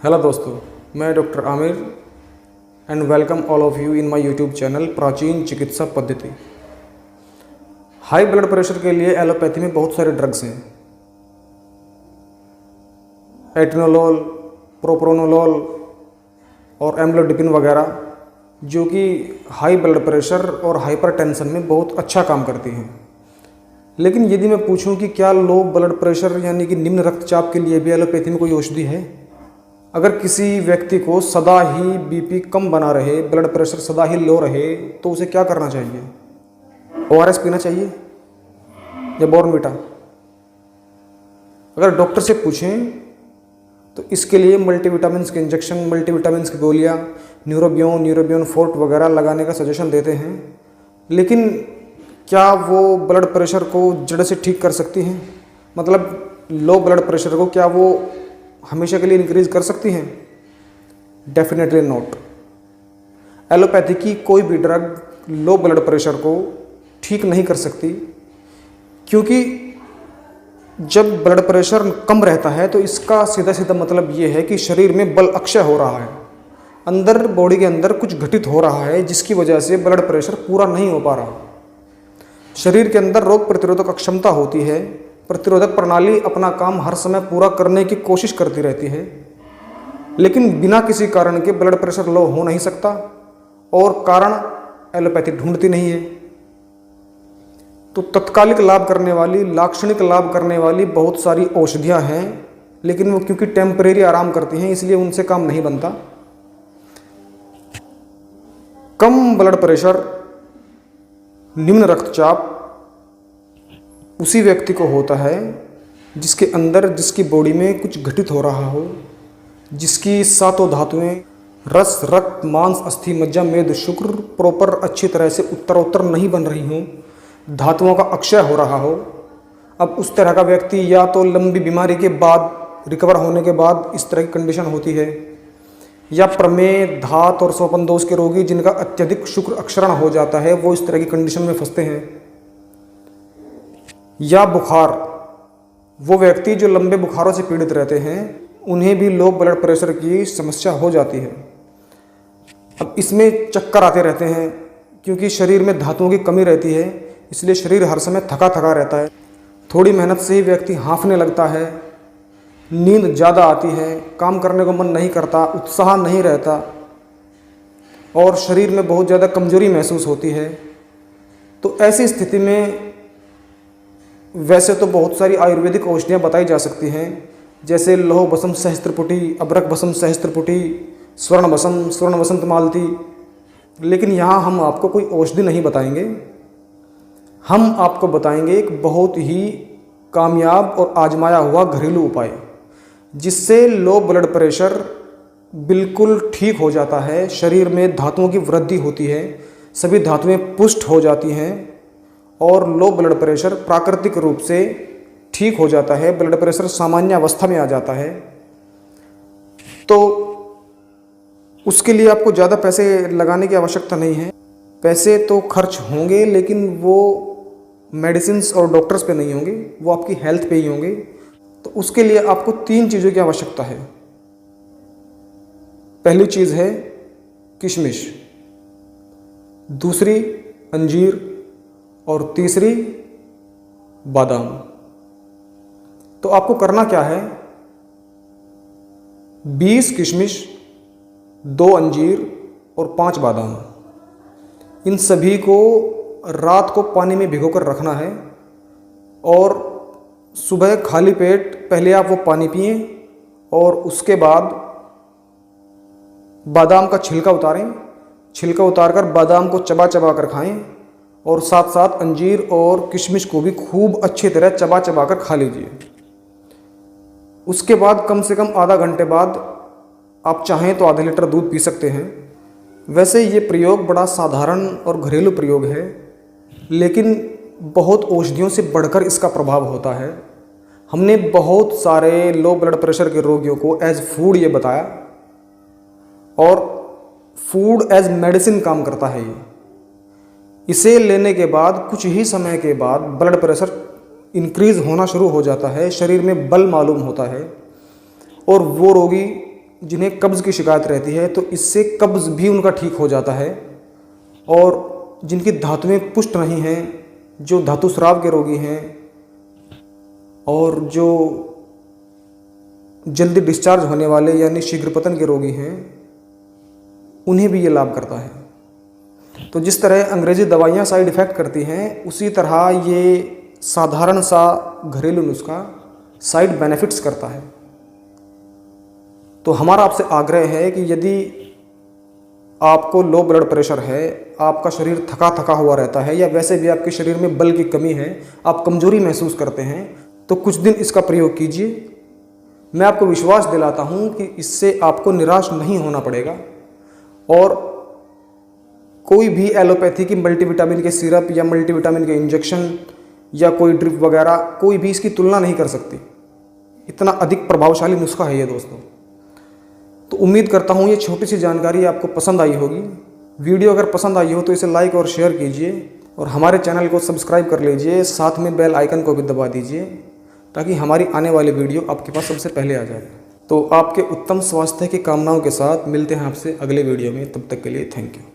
Hello दोस्तों, मैं doctor Aamir and welcome all of you in my YouTube channel प्राचीन चिकित्सा पद्धति। हाई ब्लड प्रेशर के लिए एलोपैथी में बहुत सारे ड्रग्स हैं। एटेनोलोल, प्रोप्रानोलोल और एम्लोडिपिन वगैरह, जो कि हाई ब्लड प्रेशर और हाइपरटेंशन में बहुत अच्छा काम करती हैं। लेकिन यदि मैं पूछूं कि क्या लो ब्लड प्रेशर यानी कि निम्न रक्तचाप के लिए भी एलोपैथी में कोई औषधि है? अगर किसी व्यक्ति को सदा ही बीपी कम बना रहे, ब्लड प्रेशर सदा ही लो रहे, तो उसे क्या करना चाहिए? ओआरएस पीना चाहिए या बॉर्नविटा? अगर डॉक्टर से पूछें तो इसके लिए मल्टीविटामिन्स के इंजेक्शन, मल्टीविटामिन्स की गोलियां, न्यूरोबियोन फोर्ट वगैरह लगाने का सजेशन देते हैं। लेकिन क्या वो ब्लड प्रेशर को जड़ से ठीक कर सकती हैं? मतलब लो ब्लड प्रेशर को क्या वो हमेशा के लिए इंक्रीज कर सकती हैं? Definitely not. एलोपैथी की कोई भी ड्रग लो ब्लड प्रेशर को ठीक नहीं कर सकती, क्योंकि जब ब्लड प्रेशर कम रहता है तो इसका सीधा सीधा मतलब ये है कि शरीर में बल अक्षय हो रहा है, अंदर बॉडी के अंदर कुछ घटित हो रहा है, जिसकी वजह से ब्लड प्रेशर पूरा नहीं हो पा रहा। शरीर के अंदर रोग प्रतिरोधक अक्षमता होती है, प्रतिरोधक प्रणाली अपना काम हर समय पूरा करने की कोशिश करती रहती है, लेकिन बिना किसी कारण के ब्लड प्रेशर लो हो नहीं सकता, और कारण एलोपैथी ढूंढती नहीं है। तो तत्कालिक लाभ करने वाली, लाक्षणिक लाभ करने वाली बहुत सारी औषधियां हैं, लेकिन वो क्योंकि टेम्परेरी आराम करती हैं इसलिए उनसे काम नहीं बनता। कम ब्लड प्रेशर, निम्न रक्तचाप उसी व्यक्ति को होता है जिसके अंदर, जिसकी बॉडी में कुछ घटित हो रहा हो, जिसकी सातों धातुएं रस, रक्त, मांस, अस्थि, मज्जा, मेद, शुक्र प्रॉपर अच्छी तरह से उत्तरोत्तर नहीं बन रही हों, धातुओं का अक्षय हो रहा हो। अब उस तरह का व्यक्ति या तो लंबी बीमारी के बाद, रिकवर होने के बाद इस तरह की कंडीशन होती है, या प्रमेह, धात और स्वपन दोष के रोगी जिनका अत्यधिक शुक्र अक्षरण हो जाता है, वो इस तरह की कंडीशन में फंसते हैं। या बुखार, वो व्यक्ति जो लंबे बुखारों से पीड़ित रहते हैं उन्हें भी लो ब्लड प्रेशर की समस्या हो जाती है। अब इसमें चक्कर आते रहते हैं, क्योंकि शरीर में धातुओं की कमी रहती है, इसलिए शरीर हर समय थका थका रहता है। थोड़ी मेहनत से ही व्यक्ति हाँफने लगता है, नींद ज़्यादा आती है, काम करने को मन नहीं करता, उत्साह नहीं रहता, और शरीर में बहुत ज़्यादा कमजोरी महसूस होती है। तो ऐसी स्थिति में वैसे तो बहुत सारी आयुर्वेदिक औषधियाँ बताई जा सकती हैं, जैसे लौह बसम सहस्त्रपुटी, अबरक बसम सहस्त्रपुटी, स्वर्ण बसम, स्वर्ण वसंत मालती। लेकिन यहाँ हम आपको कोई औषधि नहीं बताएंगे, हम आपको बताएंगे एक बहुत ही कामयाब और आजमाया हुआ घरेलू उपाय, जिससे लो ब्लड प्रेशर बिल्कुल ठीक हो जाता है। शरीर में धातुओं की वृद्धि होती है, सभी धातुएं पुष्ट हो जाती हैं, और लो ब्लड प्रेशर प्राकृतिक रूप से ठीक हो जाता है, ब्लड प्रेशर सामान्य अवस्था में आ जाता है। तो उसके लिए आपको ज़्यादा पैसे लगाने की आवश्यकता नहीं है। पैसे तो खर्च होंगे, लेकिन वो मेडिसिन्स और डॉक्टर्स पे नहीं होंगे, वो आपकी हेल्थ पे ही होंगे। तो उसके लिए आपको 3 चीज़ों की आवश्यकता है। पहली चीज़ है किशमिश, दूसरी अंजीर, और तीसरी बादाम। तो आपको करना क्या है? 20 किशमिश, 2 अंजीर और 5 बादाम, इन सभी को रात को पानी में भिगोकर रखना है, और सुबह खाली पेट पहले आप वो पानी पिएं, और उसके बाद बादाम का छिलका उतारें। छिलका उतारकर बादाम को चबा चबा कर खाएं, और साथ साथ अंजीर और किशमिश को भी खूब अच्छी तरह चबा चबा कर खा लीजिए। उसके बाद कम से कम आधा घंटे बाद आप चाहें तो आधा लीटर दूध पी सकते हैं। वैसे ये प्रयोग बड़ा साधारण और घरेलू प्रयोग है, लेकिन बहुत औषधियों से बढ़कर इसका प्रभाव होता है। हमने बहुत सारे लो ब्लड प्रेशर के रोगियों को एज फूड ये बताया, और फूड एज मेडिसिन काम करता है ये। इसे लेने के बाद कुछ ही समय के बाद ब्लड प्रेशर इंक्रीज होना शुरू हो जाता है, शरीर में बल मालूम होता है, और वो रोगी जिन्हें कब्ज़ की शिकायत रहती है तो इससे कब्ज़ भी उनका ठीक हो जाता है। और जिनकी धातुएं पुष्ट नहीं हैं, जो धातु स्राव के रोगी हैं और जो जल्दी डिस्चार्ज होने वाले यानी शीघ्र पतन के रोगी हैं, उन्हें भी ये लाभ करता है। तो जिस तरह अंग्रेजी दवाइयाँ साइड इफ़ेक्ट करती हैं, उसी तरह ये साधारण सा घरेलू नुस्खा साइड बेनिफिट्स करता है। तो हमारा आपसे आग्रह है कि यदि आपको लो ब्लड प्रेशर है, आपका शरीर थका थका हुआ रहता है या वैसे भी आपके शरीर में बल की कमी है, आप कमजोरी महसूस करते हैं, तो कुछ दिन इसका प्रयोग कीजिए। मैं आपको विश्वास दिलाता हूं कि इससे आपको निराश नहीं होना पड़ेगा और कोई भी एलोपैथी की मल्टीविटामिन के सिरप या मल्टीविटामिन के इंजेक्शन या कोई ड्रिप वगैरह कोई भी इसकी तुलना नहीं कर सकती। इतना अधिक प्रभावशाली नुस्खा है ये दोस्तों। तो उम्मीद करता हूँ ये छोटी सी जानकारी आपको पसंद आई होगी। वीडियो अगर पसंद आई हो तो इसे लाइक और शेयर कीजिए और हमारे चैनल को सब्सक्राइब कर लीजिए, साथ में बेल आइकन को भी दबा दीजिए ताकि हमारी आने वाली वीडियो आपके पास सबसे पहले आ जाए। तो आपके उत्तम स्वास्थ्य की कामनाओं के साथ मिलते हैं आपसे अगले वीडियो में। तब तक के लिए थैंक यू।